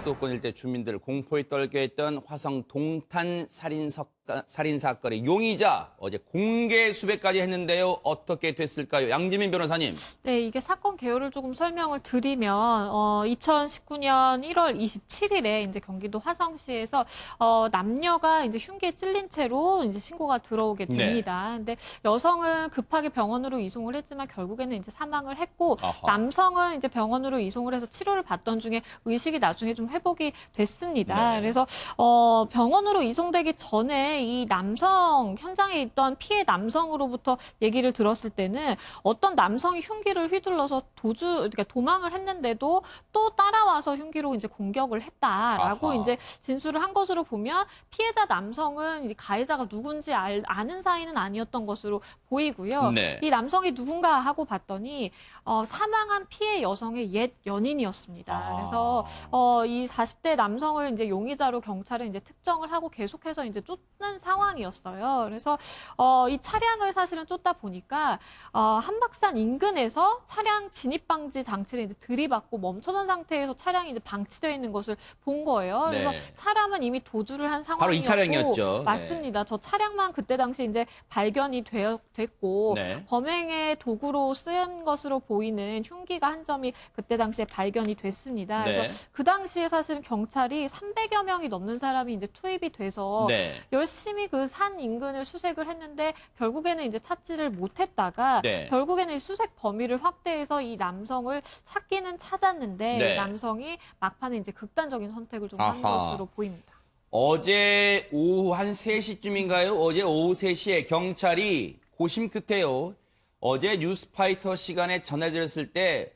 수도권 일대 주민들을 공포에 떨게 했던 화성 동탄 살인 사건의 용의자 어제 공개 수배까지 했는데요. 어떻게 됐을까요? 양지민 변호사님. 네, 이게 사건 개요를 조금 설명을 드리면 2019년 1월 27일에 이제 경기도 화성시에서 남녀가 이제 흉기에 찔린 채로 이제 신고가 들어오게 됩니다. 네. 근데 여성은 급하게 병원으로 이송을 했지만 결국에는 이제 사망을 했고 아하. 남성은 이제 병원으로 이송을 해서 치료를 받던 중에 의식이 나중에 좀 회복이 됐습니다. 네. 그래서 병원으로 이송되기 전에 이 남성 현장에 있던 피해 남성으로부터 얘기를 들었을 때는 어떤 남성이 흉기를 휘둘러서 그러니까 도망을 했는데도 또 따라와서 흉기로 이제 공격을 했다라고 아하. 이제 진술을 한 것으로 보면 피해자 남성은 이 가해자가 누군지 아는 사이는 아니었던 것으로 보이고요. 네. 이 남성이 누군가 하고 봤더니 사망한 피해 여성의 옛 연인이었습니다. 그래서 이 40대 남성을 이제 용의자로 경찰은 이제 특정을 하고 계속해서 이제 쫓는 상황이었어요. 그래서 이 차량을 사실은 쫓다 보니까 한박산 인근에서 차량 진입 방지 장치를 이제 들이받고 멈춰선 상태에서 차량이 이제 방치되어 있는 것을 본 거예요. 그래서 네. 사람은 이미 도주를 한 상황이었고 바로 이 차량이었죠. 맞습니다. 저 차량만 그때 당시 이제 발견이 됐고 네. 범행의 도구로 쓰인 것으로 보이는 흉기가 한 점이 그때 당시에 발견이 됐습니다. 네. 그래서 그 당시에 사실은 경찰이 300여 명이 넘는 사람이 이제 투입이 돼서 네. 열심히 그 산 인근을 수색을 했는데 결국에는 이제 찾지를 못했다가 네. 결국에는 이 수색 범위를 확대해서 이 남성을 찾기는 찾았는데 네. 이 남성이 막판에 이제 극단적인 선택을 좀 한 아하. 것으로 보입니다. 어제 오후 한 3시쯤인가요? 어제 오후 3시에 경찰이 고심 끝에요. 어제 뉴스파이터 시간에 전해드렸을 때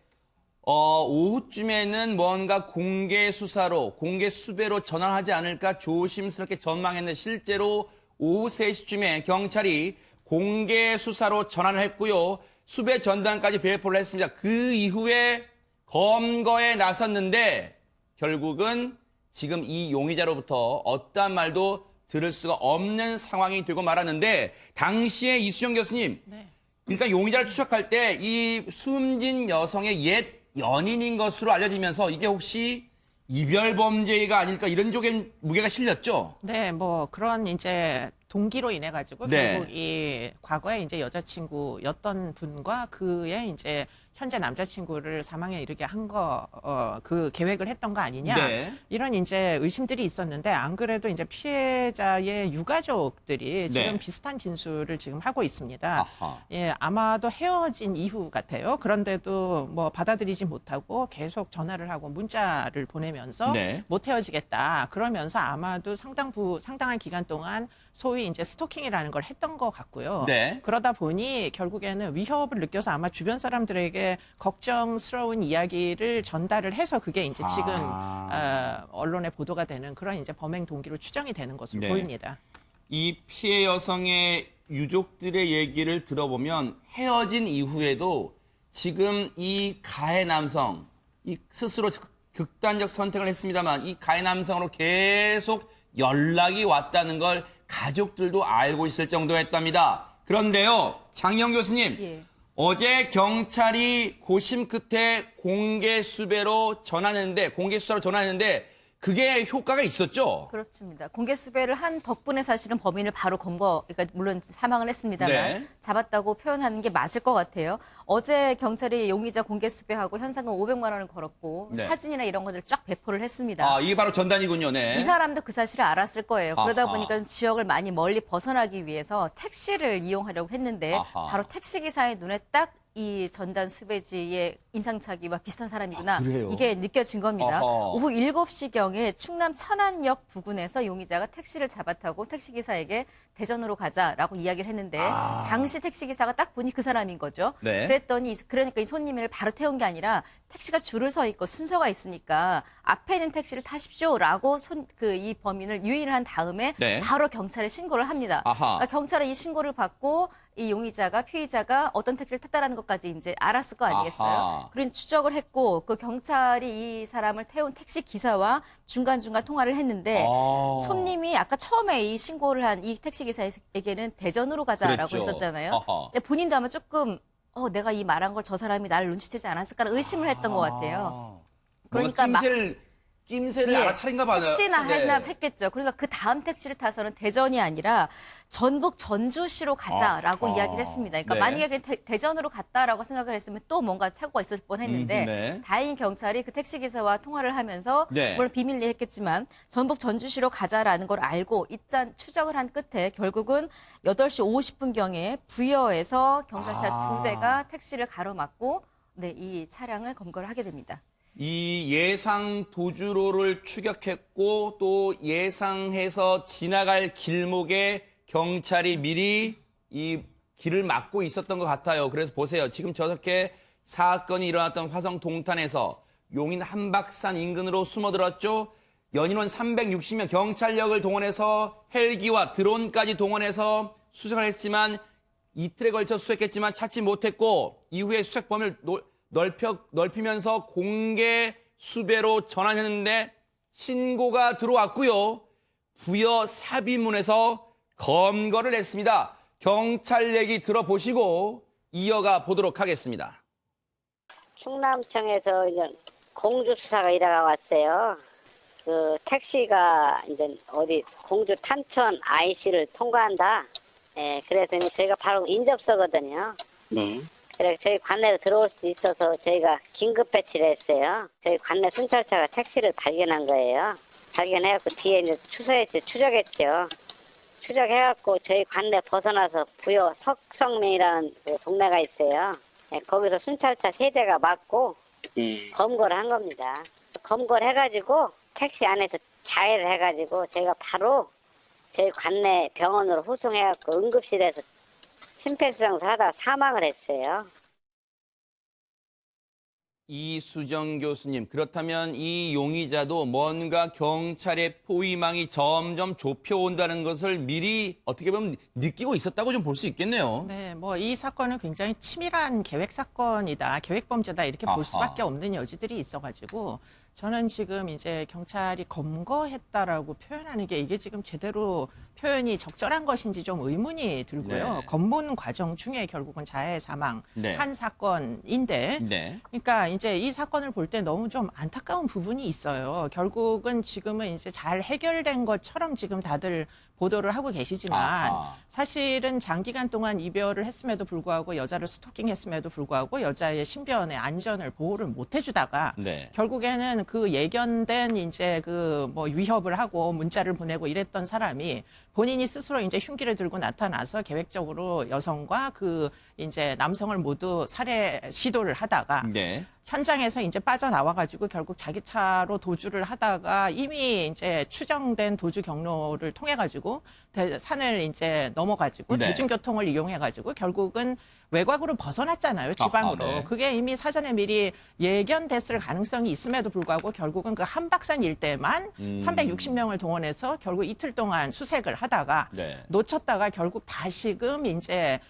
오후쯤에는 뭔가 공개 수사로, 공개 수배로 전환하지 않을까 조심스럽게 전망했는데 실제로 오후 3시쯤에 경찰이 공개 수사로 전환을 했고요. 수배 전단까지 배포를 했습니다. 그 이후에 검거에 나섰는데 결국은 지금 이 용의자로부터 어떠한 말도 들을 수가 없는 상황이 되고 말았는데 당시에 이수영 교수님, 네. 일단 용의자를 추적할 때 이 숨진 여성의 옛 연인인 것으로 알려지면서 이게 혹시 이별 범죄가 아닐까 이런 쪽에 무게가 실렸죠? 네, 뭐 그런 이제 동기로 인해 가지고 네. 결국 이 과거에 이제 여자친구였던 분과 그의 이제 현재 남자친구를 사망에 이르게 한 그 계획을 했던 거 아니냐. 네. 이런 이제 의심들이 있었는데 안 그래도 이제 피해자의 유가족들이 지금 네. 비슷한 진술을 지금 하고 있습니다. 아하. 예, 아마도 헤어진 이후 같아요. 그런데도 뭐 받아들이지 못하고 계속 전화를 하고 문자를 보내면서 네. 못 헤어지겠다. 그러면서 아마도 상당한 기간 동안 소위 이제 스토킹이라는 걸 했던 것 같고요. 네. 그러다 보니 결국에는 위협을 느껴서 아마 주변 사람들에게 걱정스러운 이야기를 전달을 해서 그게 이제 지금 언론에 보도가 되는 그런 이제 범행 동기로 추정이 되는 것으로 네. 보입니다. 이 피해 여성의 유족들의 얘기를 들어보면 헤어진 이후에도 지금 이 가해 남성, 이 스스로 극단적 선택을 했습니다만 이 가해 남성으로 계속 연락이 왔다는 걸 가족들도 알고 있을 정도였답니다. 그런데요, 장영 교수님, 예. 어제 경찰이 고심 끝에 공개 수사로 전환했는데 그게 효과가 있었죠? 그렇습니다. 공개 수배를 한 덕분에 사실은 범인을 바로 그러니까 물론 사망을 했습니다만 네. 잡았다고 표현하는 게 맞을 것 같아요. 어제 경찰이 용의자 공개 수배하고 현상금 500만 원을 걸었고 네. 사진이나 이런 것들을 쫙 배포를 했습니다. 아, 이게 바로 전단이군요. 네. 이 사람도 그 사실을 알았을 거예요. 그러다 아하. 보니까 지역을 많이 멀리 벗어나기 위해서 택시를 이용하려고 했는데 아하. 바로 택시기사의 눈에 딱 이 전단 수배지의 인상착의와 비슷한 사람이구나. 그래요? 이게 느껴진 겁니다. 아하. 오후 7시경에 충남 천안역 부근에서 용의자가 택시를 잡아타고 택시기사에게 대전으로 가자라고 이야기를 했는데 당시 택시기사가 딱 보니 그 사람인 거죠. 네. 그러니까 이 손님을 바로 태운 게 아니라 택시가 줄을 서 있고 순서가 있으니까 앞에 있는 택시를 타십시오라고 이 범인을 유인을 한 다음에 네. 바로 경찰에 신고를 합니다. 아하. 그러니까 경찰은 이 신고를 받고 이 피의자가 어떤 택시를 탔다라는 것까지 이제 알았을 거 아니겠어요? 아하. 그런 추적을 했고 그 경찰이 이 사람을 태운 택시 기사와 중간중간 통화를 했는데 손님이 아까 처음에 이 신고를 한 이 택시 기사에게는 대전으로 가자라고 그랬죠. 했었잖아요. 아하. 근데 본인도 아마 조금 내가 이 말한 걸 저 사람이 나를 눈치채지 않았을까 의심을 했던 것 같아요. 그러니까 뭔가 낌새를 낌새를 예, 알아차린가 봐요. 혹시나 네. 했나 했겠죠. 그러니까 그 다음 택시를 타서는 대전이 아니라 전북 전주시로 가자라고 이야기를 했습니다. 그러니까 네. 만약에 대전으로 갔다라고 생각을 했으면 또 뭔가 사고가 있을 뻔했는데 네. 다행히 경찰이 그 택시 기사와 통화를 하면서 네. 물론 비밀리에 했겠지만 전북 전주시로 가자라는 걸 알고 일단 추적을 한 끝에 결국은 8시 50분경에 부여에서 경찰차 2대가 택시를 가로막고 네, 이 차량을 검거를 하게 됩니다. 이 예상 도주로를 추격했고 또 예상해서 지나갈 길목에 경찰이 미리 이 길을 막고 있었던 것 같아요. 그래서 보세요. 지금 저렇게 사건이 일어났던 화성 동탄에서 용인 한박산 인근으로 숨어들었죠. 연인원 360명 경찰력을 동원해서 헬기와 드론까지 동원해서 수색을 했지만 이틀에 걸쳐 수색했지만 찾지 못했고 이후에 수색 범위를 넓히면서 공개 수배로 전환했는데 신고가 들어왔고요. 부여 사비문에서 검거를 했습니다. 경찰 얘기 들어보시고 이어가 보도록 하겠습니다. 충남청에서 이제 공주 수사가 일어나 왔어요. 그 택시가 이제 어디 공주 탄천 IC를 통과한다. 예, 그래서 이제 저희가 바로 인접서거든요. 네. 그래서 저희 관내로 들어올 수 있어서 저희가 긴급 배치를 했어요. 저희 관내 순찰차가 택시를 발견한 거예요. 발견해갖고 뒤에 이제 추적했죠. 추적해갖고 저희 관내 벗어나서 부여 석성면이라는 그 동네가 있어요. 예, 거기서 순찰차 3대가 맞고 검거를 한 겁니다. 검거를 해가지고 택시 안에서 자해를 해가지고 저희가 바로 저희 관내 병원으로 후송해갖고 응급실에서 심폐소생술 하다가 사망을 했어요. 이수정 교수님, 그렇다면 이 용의자도 뭔가 경찰의 포위망이 점점 좁혀온다는 것을 미리 어떻게 보면 느끼고 있었다고 좀 볼 수 있겠네요. 네, 뭐 이 사건은 굉장히 치밀한 계획 사건이다, 계획 범죄다 이렇게 볼 수밖에 없는 여지들이 있어가지고 저는 지금 이제 경찰이 검거했다라고 표현하는 게 이게 지금 제대로 표현이 적절한 것인지 좀 의문이 들고요. 네. 검문 과정 중에 결국은 자해 사망한 네. 사건인데, 네. 그러니까 이제 이 사건을 볼 때 너무 좀 안타까운 부분이 있어요. 결국은 지금은 이제 잘 해결된 것처럼 지금 다들 보도를 하고 계시지만 아하. 사실은 장기간 동안 이별을 했음에도 불구하고 여자를 스토킹했음에도 불구하고 여자의 신변의 안전을 보호를 못 해주다가 네. 결국에는 그 예견된 이제 그 뭐 위협을 하고 문자를 보내고 이랬던 사람이 본인이 스스로 이제 흉기를 들고 나타나서 계획적으로 여성과 그 이제 남성을 모두 살해 시도를 하다가 네. 현장에서 이제 빠져나와가지고 결국 자기 차로 도주를 하다가 이미 이제 추정된 도주 경로를 통해가지고 산을 이제 넘어가지고 네. 대중교통을 이용해가지고 결국은 외곽으로 벗어났잖아요, 지방으로. 아하, 네. 그게 이미 사전에 미리 예견됐을 가능성이 있음에도 불구하고 결국은 그 한박산 일대만 360명을 동원해서 결국 이틀 동안 수색을 하다가 네. 놓쳤다가 결국 다시금 이제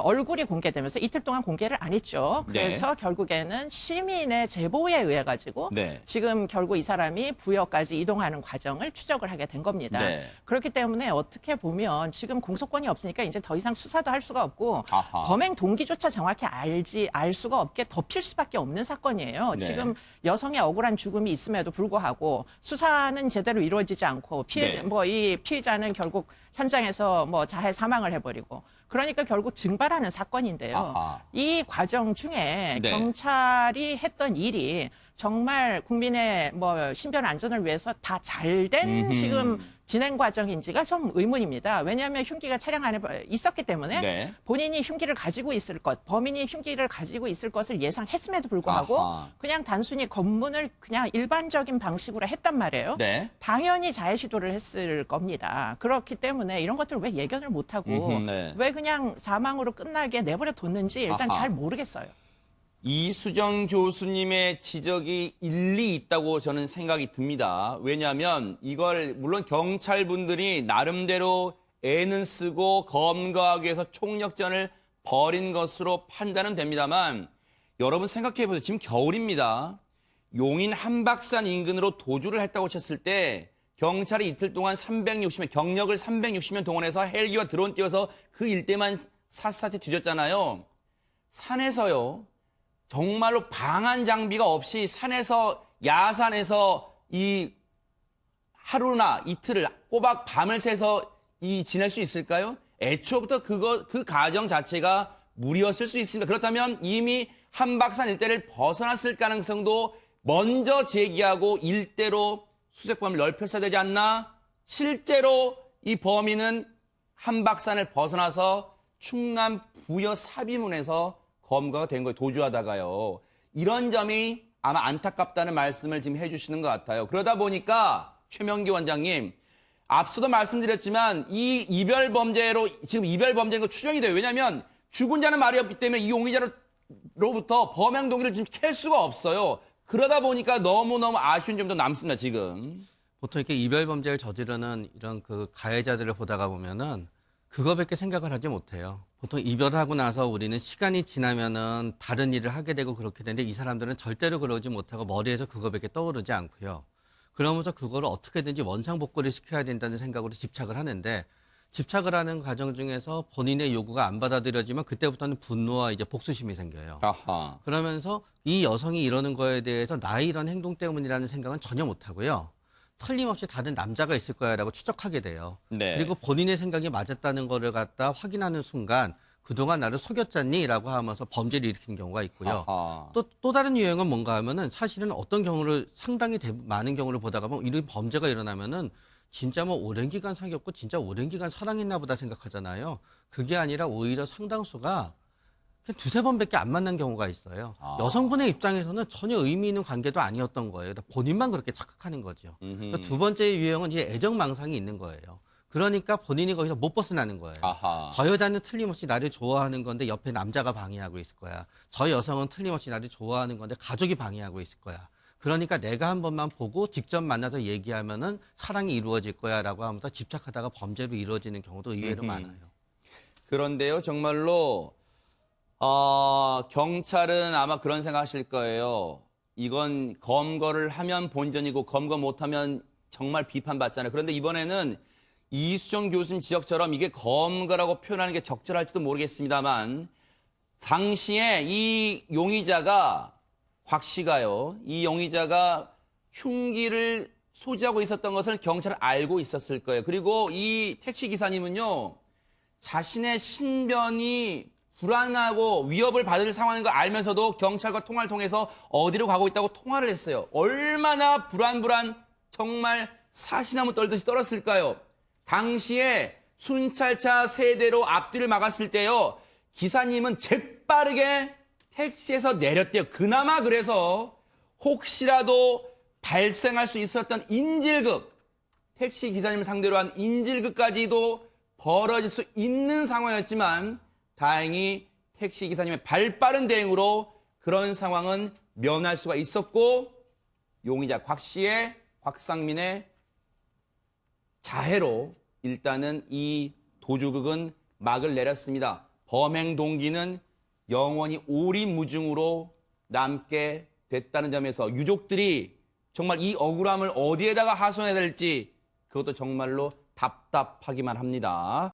얼굴이 공개되면서 이틀 동안 공개를 안 했죠. 그래서 결국에는 시민의 제보에 의해 가지고 네. 지금 결국 이 사람이 부여까지 이동하는 과정을 추적을 하게 된 겁니다. 네. 그렇기 때문에 어떻게 보면 지금 공소권이 없으니까 이제 더 이상 수사도 할 수가 없고 아하. 범행 동기조차 정확히 알 수가 없게 덮일 수밖에 없는 사건이에요. 네. 지금 여성의 억울한 죽음이 있음에도 불구하고 수사는 제대로 이루어지지 않고 네. 이 피의자는 결국 현장에서 뭐 자해 사망을 해버리고 그러니까 결국 증발하는 사건인데요. 아하. 이 과정 중에 네. 경찰이 했던 일이 정말 국민의 뭐 신변 안전을 위해서 다 잘된 지금 진행 과정인지가 좀 의문입니다. 왜냐하면 흉기가 차량 안에 있었기 때문에 네. 본인이 흉기를 가지고 있을 것, 범인이 흉기를 가지고 있을 것을 예상했음에도 불구하고 아하. 그냥 단순히 검문을 그냥 일반적인 방식으로 했단 말이에요. 네. 당연히 자해 시도를 했을 겁니다. 그렇기 때문에 이런 것들을 왜 예견을 못하고 네. 왜 그냥 사망으로 끝나게 내버려 뒀는지 일단 아하. 잘 모르겠어요. 이수정 교수님의 지적이 일리 있다고 저는 생각이 듭니다. 왜냐하면 이걸 물론 경찰분들이 나름대로 애는 쓰고 검거하기 위해서 총력전을 벌인 것으로 판단은 됩니다만 여러분 생각해 보세요. 지금 겨울입니다. 용인 한박산 인근으로 도주를 했다고 쳤을 때 경찰이 이틀 동안 360명, 경력을 360명 동원해서 헬기와 드론 띄워서 그 일대만 샅샅이 뒤졌잖아요. 산에서요. 정말로 방한 장비가 없이 산에서 야산에서 이 하루나 이틀을 꼬박 밤을 새서 지낼 수 있을까요? 애초부터 그 가정 자체가 무리였을 수 있습니다. 그렇다면 이미 한박산 일대를 벗어났을 가능성도 먼저 제기하고 일대로 수색 범위를 넓혔어야 되지 않나? 실제로 이 범인은 한박산을 벗어나서 충남 부여 사비문에서 검거가 된 거예요. 도주하다가요. 이런 점이 아마 안타깝다는 말씀을 지금 해주시는 것 같아요. 그러다 보니까 최명기 원장님, 앞서도 말씀드렸지만 이 이별 범죄로 지금 이별 범죄가 추정이 돼요. 왜냐하면 죽은 자는 말이 없기 때문에 이 용의자로부터 범행 동기를 지금 캘 수가 없어요. 그러다 보니까 너무너무 아쉬운 점도 남습니다, 지금. 보통 이렇게 이별 범죄를 저지르는 이런 그 가해자들을 보다가 보면은 그거밖에 생각을 하지 못해요. 보통 이별을 하고 나서 우리는 시간이 지나면은 다른 일을 하게 되고 그렇게 되는데 이 사람들은 절대로 그러지 못하고 머리에서 그거밖에 떠오르지 않고요. 그러면서 그거를 어떻게든지 원상복구를 시켜야 된다는 생각으로 집착을 하는데 집착을 하는 과정 중에서 본인의 요구가 안 받아들여지면 그때부터는 분노와 이제 복수심이 생겨요. 아하. 그러면서 이 여성이 이러는 거에 대해서 나의 이런 행동 때문이라는 생각은 전혀 못 하고요. 틀림없이 다른 남자가 있을 거야라고 추적하게 돼요. 네. 그리고 본인의 생각이 맞았다는 거를 갖다 확인하는 순간 그동안 나를 속였잖니? 라고 하면서 범죄를 일으키는 경우가 있고요. 아하. 또 다른 유형은 뭔가 하면은 사실은 어떤 경우를 상당히 많은 경우를 보다가 보면 이런 범죄가 일어나면은 진짜 뭐 오랜 기간 사귀었고 진짜 오랜 기간 사랑했나 보다 생각하잖아요. 그게 아니라 오히려 상당수가 그냥 두세 번밖에 안 만난 경우가 있어요. 여성분의 입장에서는 전혀 의미 있는 관계도 아니었던 거예요. 본인만 그렇게 착각하는 거죠. 그러니까 두 번째 유형은 이제 애정망상이 있는 거예요. 그러니까 본인이 거기서 못 벗어나는 거예요. 아하. 저 여자는 틀림없이 나를 좋아하는 건데 옆에 남자가 방해하고 있을 거야. 저 여성은 틀림없이 나를 좋아하는 건데 가족이 방해하고 있을 거야. 그러니까 내가 한 번만 보고 직접 만나서 얘기하면은 사랑이 이루어질 거야라고 하면서 집착하다가 범죄로 이루어지는 경우도 의외로 많아요. 그런데요, 정말로 경찰은 아마 그런 생각하실 거예요. 이건 검거를 하면 본전이고 검거 못하면 정말 비판받잖아요. 그런데 이번에는 이수정 교수님 지적처럼 이게 검거라고 표현하는 게 적절할지도 모르겠습니다만 당시에 이 용의자가 곽 씨가요. 이 용의자가 흉기를 소지하고 있었던 것을 경찰은 알고 있었을 거예요. 그리고 이 택시 기사님은요. 자신의 신변이 불안하고 위협을 받을 상황인 걸 알면서도 경찰과 통화를 통해서 어디로 가고 있다고 통화를 했어요. 얼마나 불안 정말 사시나무 떨듯이 떨었을까요? 당시에 순찰차 세대로 앞뒤를 막았을 때요. 기사님은 재빠르게 택시에서 내렸대요. 그나마 그래서 혹시라도 발생할 수 있었던 인질극, 택시 기사님을 상대로 한 인질극까지도 벌어질 수 있는 상황이었지만 다행히 택시 기사님의 발빠른 대응으로 그런 상황은 면할 수가 있었고 용의자 곽상민의 자해로 일단은 이 도주극은 막을 내렸습니다. 범행 동기는 영원히 오리무중으로 남게 됐다는 점에서 유족들이 정말 이 억울함을 어디에다가 하소연해야 될지 그것도 정말로 답답하기만 합니다.